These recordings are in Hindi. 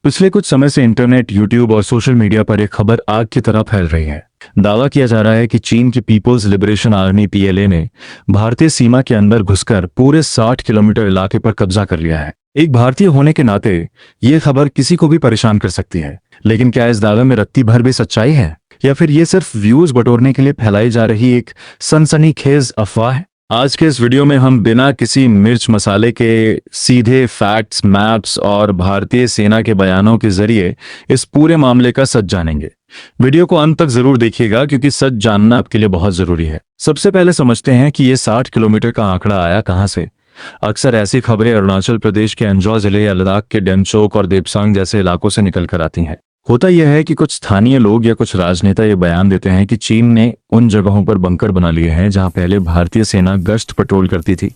पिछले कुछ समय से इंटरनेट, यूट्यूब और सोशल मीडिया पर एक खबर आग की तरह फैल रही है। दावा किया जा रहा है कि चीन की पीपुल्स लिबरेशन आर्मी पीएलए ने भारतीय सीमा के अंदर घुसकर पूरे 60 किलोमीटर इलाके पर कब्जा कर लिया है। एक भारतीय होने के नाते ये खबर किसी को भी परेशान कर सकती है, लेकिन क्या इस दावे में रत्ती भर भी सच्चाई है या फिर ये सिर्फ व्यूज बटोरने के लिए फैलाई जा रही एक सनसनीखेज अफवाह है? आज के इस वीडियो में हम बिना किसी मिर्च मसाले के सीधे फैक्ट्स, मैप्स और भारतीय सेना के बयानों के जरिए इस पूरे मामले का सच जानेंगे। वीडियो को अंत तक जरूर देखिएगा क्योंकि सच जानना आपके लिए बहुत जरूरी है। सबसे पहले समझते हैं कि ये 60 किलोमीटर का आंकड़ा आया कहां से। अक्सर ऐसी खबरें अरुणाचल प्रदेश के अंजौ जिले या लद्दाख के डेमचोक और देपसांग जैसे इलाकों से निकल कर आती हैं। होता यह है कि कुछ स्थानीय लोग या कुछ राजनेता ये बयान देते हैं कि चीन ने उन जगहों पर बंकर बना लिए हैं जहां पहले भारतीय सेना गश्त पेट्रोल करती थी।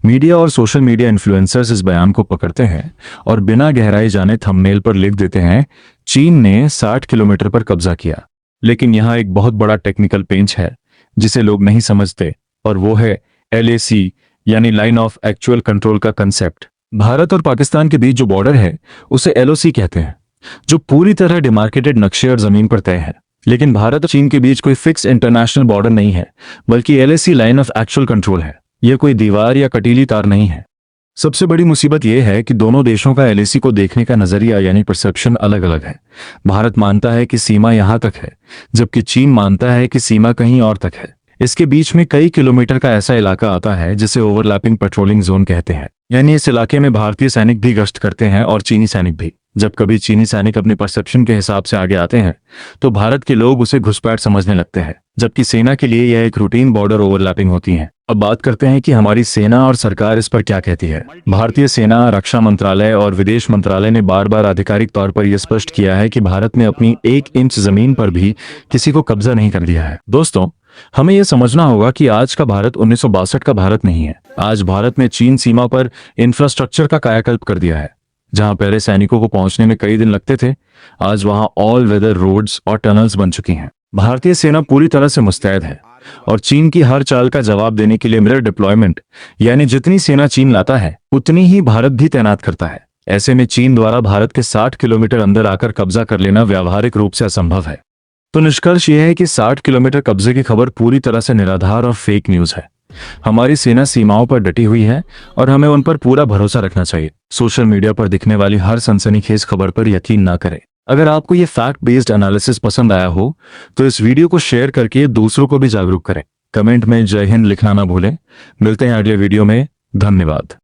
मीडिया और सोशल मीडिया इन्फ्लुएंसर्स इस बयान को पकड़ते हैं और बिना गहराई जाने थंबनेल पर लिख देते हैं, चीन ने 60 किलोमीटर पर कब्जा किया। लेकिन यहाँ एक बहुत बड़ा टेक्निकल पेंच है जिसे लोग नहीं समझते, और वो है LAC यानी लाइन ऑफ एक्चुअल कंट्रोल का कंसेप्ट। भारत और पाकिस्तान के बीच जो बॉर्डर है उसे LOC कहते हैं, जो पूरी तरह डिमार्केटेड नक्शे और जमीन पर तय है। लेकिन भारत और चीन के बीच कोई फिक्स इंटरनेशनल बॉर्डर नहीं है, बल्कि LAC line of actual control है। यह कोई दीवार या कटीली तार नहीं है। सबसे बड़ी मुसीबत यह है कि दोनों देशों का LAC को देखने का नजरिया यानी परसेप्शन अलग अलग है। भारत मानता है कि सीमा यहां तक है, जबकि चीन मानता है कि सीमा कहीं और तक है। इसके बीच में कई किलोमीटर का ऐसा इलाका आता है जिसे ओवरलैपिंग पेट्रोलिंग जोन कहते हैं, यानी इस इलाके में भारतीय सैनिक भी गश्त करते हैं और चीनी सैनिक भी। जब कभी चीनी सैनिक अपने परसेप्शन के हिसाब से आगे आते हैं तो भारत के लोग उसे घुसपैठ समझने लगते हैं, जबकि सेना के लिए यह एक रूटीन बॉर्डर ओवरलैपिंग होती है। अब बात करते हैं कि हमारी सेना और सरकार इस पर क्या कहती है। भारतीय सेना, रक्षा मंत्रालय और विदेश मंत्रालय ने बार बार आधिकारिक तौर पर यह स्पष्ट किया है कि भारत ने अपनी 1 इंच जमीन पर भी किसी को कब्जा नहीं कर लिया है। दोस्तों, हमें यह समझना होगा कि आज का भारत 1962 का भारत नहीं है। आज भारत ने चीन सीमा पर इंफ्रास्ट्रक्चर का कायाकल्प कर दिया है। जहां पहले सैनिकों को पहुंचने में कई दिन लगते थे, आज वहां ऑल वेदर रोड्स और टनल्स बन चुकी हैं। भारतीय सेना पूरी तरह से मुस्तैद है और चीन की हर चाल का जवाब देने के लिए मिरर डिप्लॉयमेंट, यानी जितनी सेना चीन लाता है उतनी ही भारत भी तैनात करता है। ऐसे में चीन द्वारा भारत के 60 किलोमीटर अंदर आकर कब्जा कर लेना व्यावहारिक रूप से असंभव है। तो निष्कर्ष यह है कि 60 किलोमीटर कब्जे की खबर पूरी तरह से निराधार और फेक न्यूज है। हमारी सेना सीमाओं पर डटी हुई है और हमें उन पर पूरा भरोसा रखना चाहिए। सोशल मीडिया पर दिखने वाली हर सनसनीखेज खबर पर यकीन ना करें। अगर आपको ये फैक्ट बेस्ड एनालिसिस पसंद आया हो तो इस वीडियो को शेयर करके दूसरों को भी जागरूक करें। कमेंट में जय हिंद लिखना ना भूलें। मिलते हैं अगले वीडियो में। धन्यवाद।